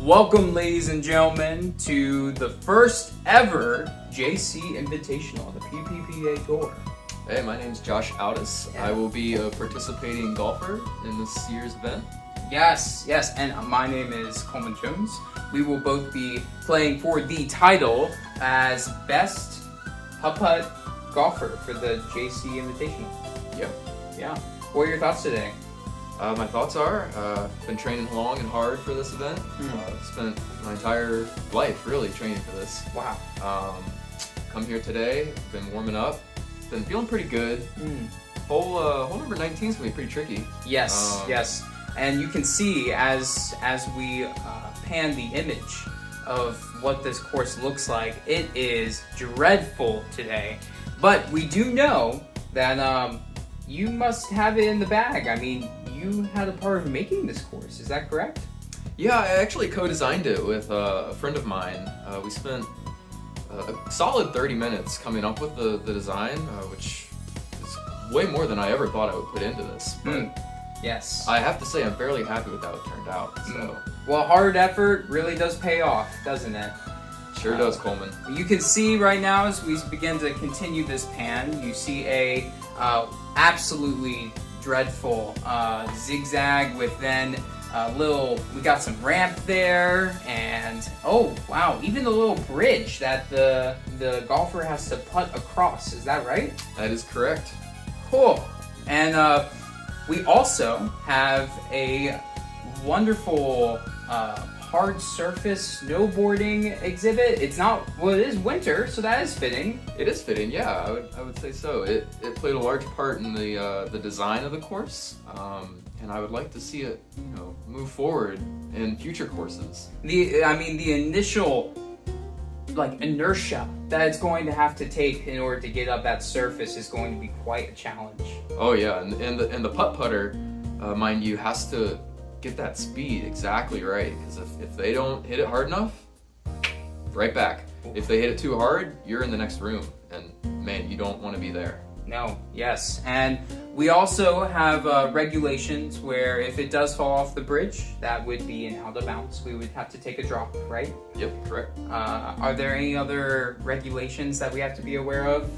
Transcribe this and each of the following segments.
Welcome, ladies and gentlemen, to the first ever JC Invitational, the PPPA Tour. Hey, my name's Josh Aldis. I will be a participating golfer in this year's event. Yes, and my name is Coleman Jones. We will both be playing for the title as Best Putt Golfer for the JC Invitational. Yep. Yeah. What are your thoughts today? My thoughts are, been training long and hard for this event. Spent my entire life really training for this. Wow. Come here today, been warming up, been feeling pretty good. Hole number 19 is gonna be pretty tricky. Yes, yes. And you can see as we pan the image of what this course looks like, it is dreadful today. But we do know that you must have it in the bag. I mean, you had a part of making this course, is that correct? Yeah, I actually co-designed it with a friend of mine. We spent a solid 30 minutes coming up with the design, which is way more than I ever thought I would put into this. But yes. I have to say I'm fairly happy with how it turned out. So. Well, hard effort really does pay off, doesn't it? Sure does, Coleman. You can see right now as we begin to continue this pan, you see a absolutely dreadful zigzag with then we got some ramp there, and oh wow, even the little bridge that the golfer has to putt across. Is that right? That is correct. Cool. And we also have a wonderful hard surface snowboarding exhibit. It's not, well, it is winter, so that is fitting. It is fitting, yeah. I would say so. It played a large part in the design of the course, and I would like to see it, move forward in future courses. The initial inertia that it's going to have to take in order to get up that surface is going to be quite a challenge. Oh yeah, and the putter, mind you, has to get that speed exactly right, because if they don't hit it hard enough, right back. If they hit it too hard, you're in the next room, and man, you don't want to be there. No, yes, and we also have regulations where if it does fall off the bridge, that would be an out of bounds. We would have to take a drop, right? Yep, correct. Are there any other regulations that we have to be aware of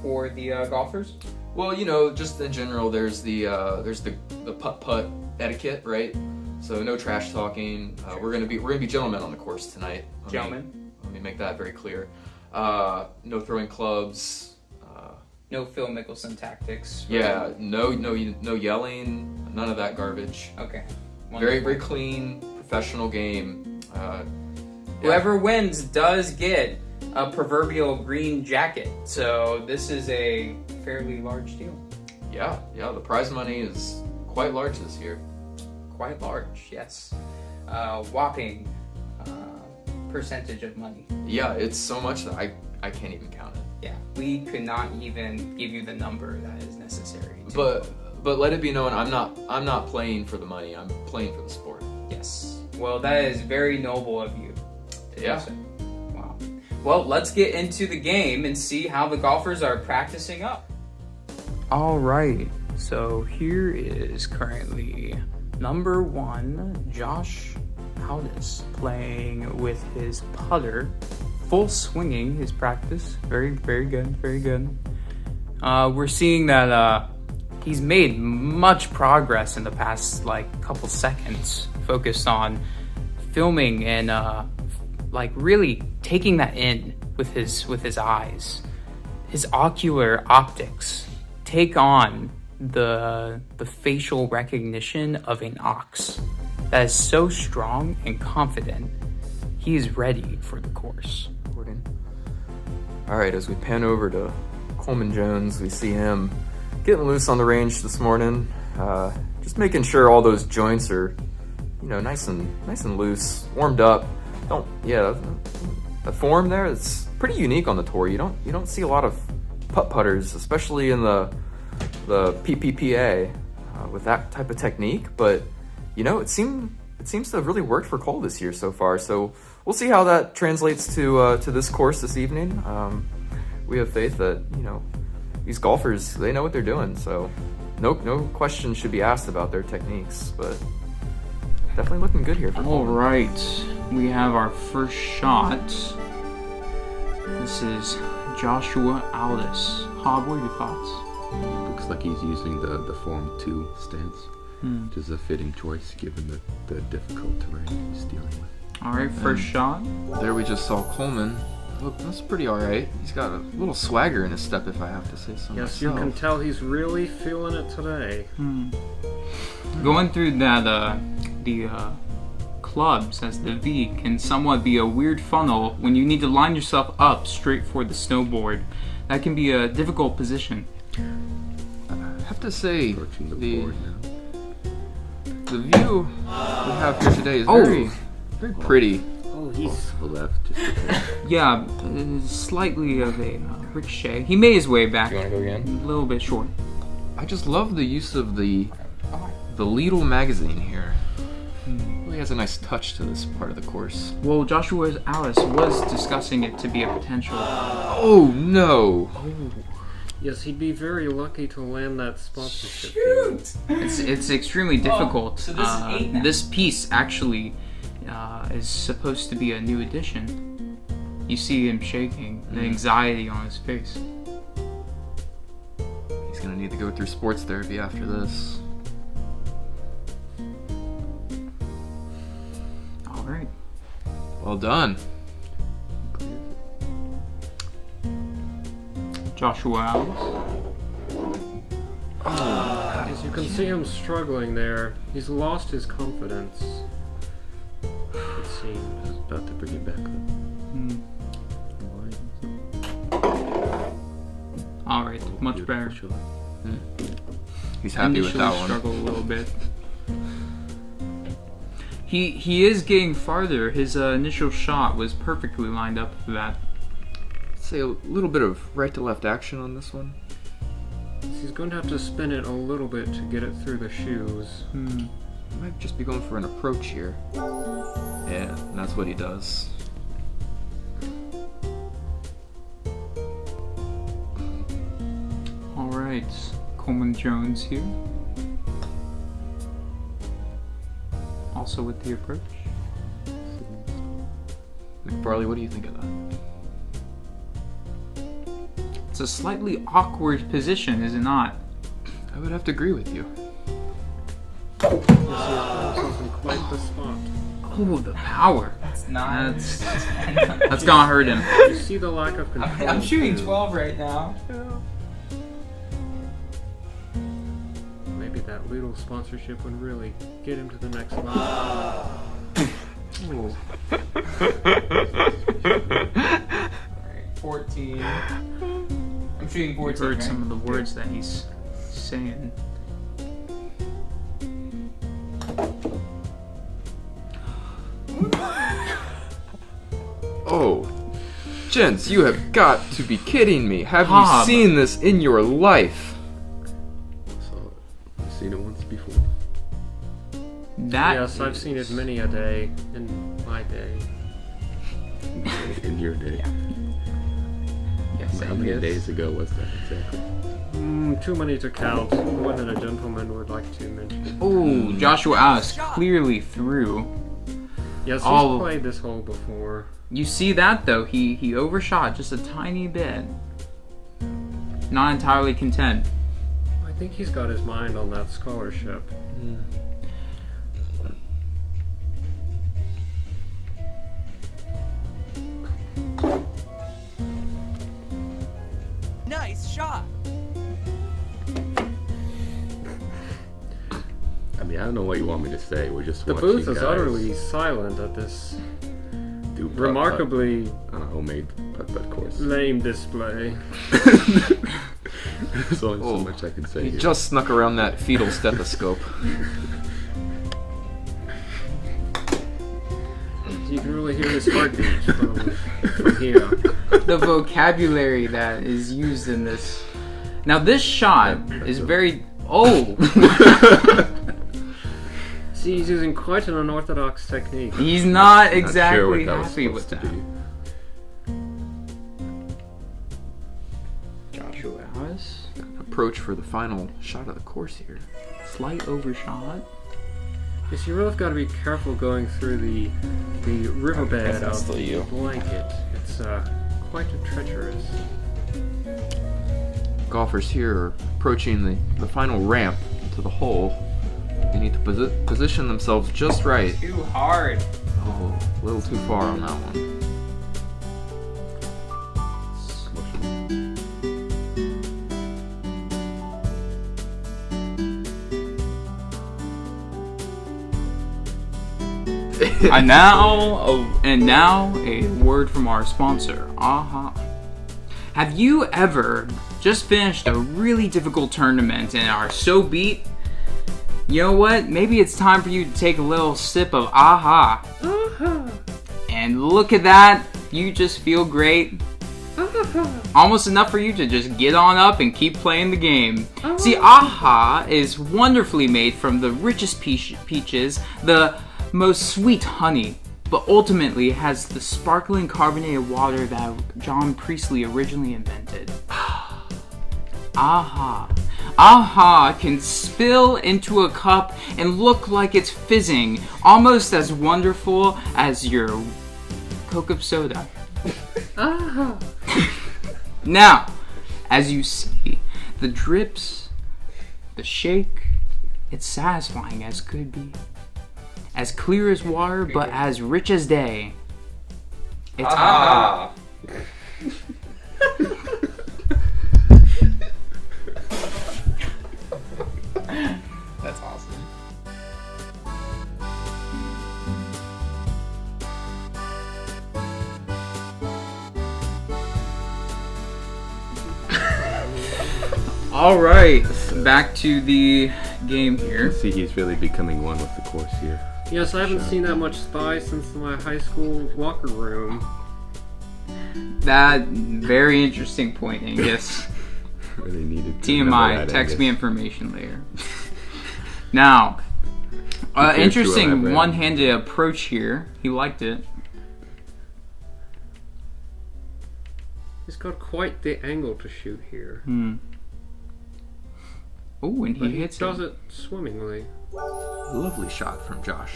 for the golfers? Well, just in general, there's the putt ethicate, right? So no trash talking. We're gonna be gentlemen on the course tonight. Gentlemen. Let me make that very clear. No throwing clubs. No Phil Mickelson tactics. Right? Yeah. No yelling. None of that garbage. Okay. Wonderful. Very, very clean, professional game. Whoever wins does get a proverbial green jacket. So this is a fairly large deal. Yeah. The prize money is quite large this year. Quite large, yes. Whopping percentage of money. Yeah, it's so much that I can't even count it. Yeah, we could not even give you the number that is necessary. But let it be known, I'm not playing for the money. I'm playing for the sport. Yes. Well, that is very noble of you. Yeah. Wow. Well, let's get into the game and see how the golfers are practicing up. All right. So here is currently number 1, Josh Aldis, playing with his putter, full swinging his practice. Very, very good, very good. We're seeing that he's made much progress in the past couple seconds, focused on filming and really taking that in with his eyes. His ocular optics take on the facial recognition of an ox that is so strong and confident. He is ready for the course. All right, as we pan over to Coleman Jones, we see him getting loose on the range this morning, just making sure all those joints are, nice and loose, warmed up. The form there is pretty unique on the tour. You don't see a lot of putters, especially in the PPPA, with that type of technique. But it seems to have really worked for Cole this year so far. So we'll see how that translates to this course this evening. We have faith that these golfers, they know what they're doing. So no question should be asked about their techniques. But definitely looking good here for All Coleman. right, we have our first shot. This is Joshua Aldis. Hob, what are your thoughts? Looks like he's using the Form 2 stance, which is a fitting choice given the difficult terrain he's dealing with. All right, first shot. There we just saw Coleman. Look, that's pretty alright. He's got a little swagger in his step, if I have to say so Yes, you myself. can tell he's really feeling it today. Going through that, the clubs as the V can somewhat be a weird funnel when you need to line yourself up straight for the snowboard. That can be a difficult position. I have to say, Approaching the board now. the view we have here today is very pretty. Oh, he's Off to the left, just a bit. Yeah, slightly of a ricochet. He made his way back. Do you want to go again? A little bit short. I just love the use of the Lidl magazine here. Really has a nice touch to this part of the course. Well, Joshua Alice was discussing it to be a potential. Oh no! yes, he'd be very lucky to land that sponsorship. It's extremely difficult. so this is 8 now. This piece actually is supposed to be a new addition. You see him shaking, the anxiety on his face. He's gonna need to go through sports therapy after this. All right. Well done. Joshua Alice. As you can see him struggling there. He's lost his confidence. It seems. About to bring it back up. All right, much Beautiful better. shot. He's happy with Initially that one. struggled a little bit. He is getting farther. His initial shot was perfectly lined up for that. Say a little bit of right to left action on this one. He's going to have to spin it a little bit to get it through the shoes. Might just be going for an approach here. Yeah, and that's what he does. All right, Coleman Jones here. Also with the approach. McFarley, what do you think of that? It's a slightly awkward position, is it not? I would have to agree with you. Yes, he has put himself in quite the spot. Oh, the power. It's not. That's gonna hurt him. You see the lack of control. I'm shooting too. 12 right now. Maybe that Lidl sponsorship would really get him to the next level. Alright, 14. I'm shooting You 14. heard right? some of the words that he's saying. Oh, gents, you have got to be kidding me. Have you Hob. seen this in your life? Saw it. I've seen it once before. That Yes, I've seen it many a day in my day. In your day. Yes, How many days ago was that exactly? Too many to count. More than a gentleman would like to mention. Oh, Joshua Alice clearly through. Yes, he's Oh. played this hole before. You see that though? He overshot just a tiny bit. Not entirely content. I think he's got his mind on that scholarship. Nice shot. I mean, I don't know what you want me to say. We're just The watching booth is guys utterly silent at this do putt-putt remarkably on a homemade putt-putt course. lame display. There's only so Oh, much I can say He here. just snuck around that fetal stethoscope. You can really hear his heartbeat from here. The vocabulary that is used in this. Now this shot is very. Oh! See, he's using quite an unorthodox technique. He's not Not exactly sure what that was happy with supposed to that. be. Joshua Alice. Approach for the final shot of the course here. Slight overshot. Yes, you really got to be careful going through the riverbed that's of still the you. blanket. It's quite treacherous. Golfers here are approaching the final ramp to the hole. They need to position themselves just right. Too hard. Oh, a little too far on that one. And now a word from our sponsor, AHA. Have you ever just finished a really difficult tournament and are so beat? You know what? Maybe it's time for you to take a little sip of AHA. And look at that, you just feel great. Almost enough for you to just get on up and keep playing the game. See, AHA is wonderfully made from the richest peaches, the most sweet honey, but ultimately has the sparkling carbonated water that John Priestley originally invented. AHA. AHA can spill into a cup and look like it's fizzing, almost as wonderful as your Coke of soda. AHA. Now, as you see, the drips, the shake, it's satisfying as could be. As clear as water, but as rich as day. It's AHA. That's awesome. All right, back to the game You here. can see he's really becoming one with the course here. Yes, I haven't seen that much spy since my high school locker room. That very interesting point, Angus. Really needed to remember TMI, that, text Angus. me information later. Now, cares who I interesting read? one-handed approach here. He liked it. He's got quite the angle to shoot here. Oh, and he But he hits does it. it swimmingly. Lovely shot from Josh.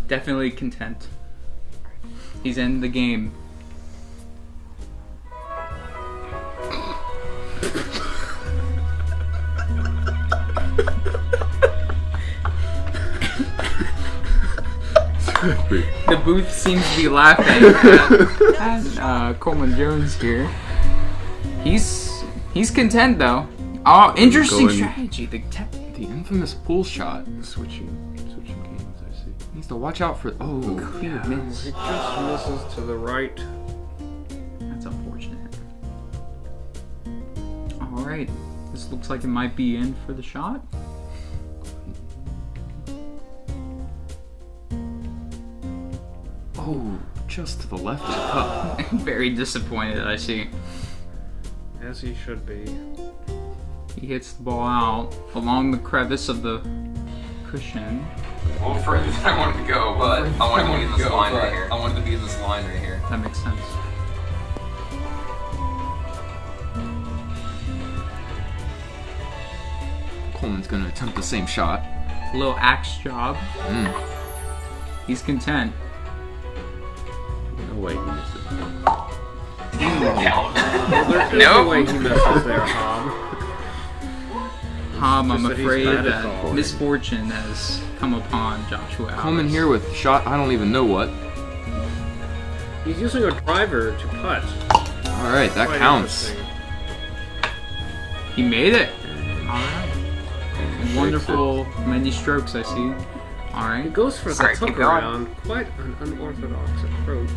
Definitely content. He's in the game. The booth seems to be laughing at Coleman Jones here. He's content though. Oh, interesting Going- strategy. The infamous pull shot. Switching games, I see. Needs to watch out for. Oh, Clear miss. He just misses to the right. That's unfortunate. All right, this looks like it might be in for the shot. oh, just to the left of the cup. Very disappointed, I see. As he should be. He hits the ball out along the crevice of the cushion. A little further than I wanted to go, but I wanted to be in this line right here. I wanted to be in this line right here. That makes sense. Coleman's gonna attempt the same shot. A little axe job. He's content. No way he misses. There's no way he misses there, Hob. I'm Just that he's afraid bad at that golf. misfortune has come upon Joshua Alves. Coleman here with shot. I don't even know what. He's using a driver to putt. All right, that Quite counts. interesting. He made it. All right. Wonderful many strokes, I see. All He right. goes for the Sorry, keep tuck going. around. Quite an unorthodox approach.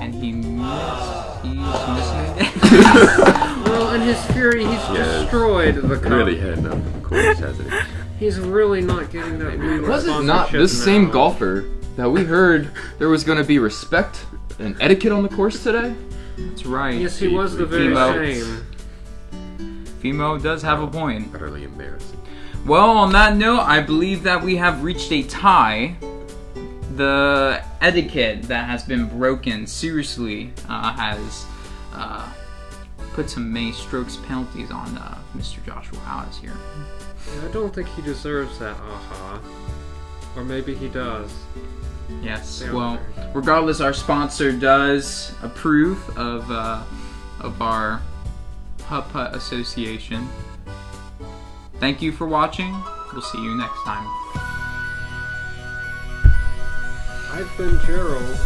And he missed. He's missing. Well, in his fury, he's Yes. destroyed the cup. Really heading up the course, hasn't he? He's really not getting that new Was it not sponsorship this same now. golfer that we heard there was going to be respect and etiquette on the course today? That's right. Yes, he was the very Emo. same. Fimo does have a point. Utterly embarrassing. Well, on that note, I believe that we have reached a tie. The etiquette that has been broken seriously has put some May strokes penalties on Mr. Joshua Howes here. I don't think he deserves that aha. Or maybe he does. Yes. They Well, are. regardless, our sponsor does approve of our Putt Association. Thank you for watching. We'll see you next time. I've been Gerald.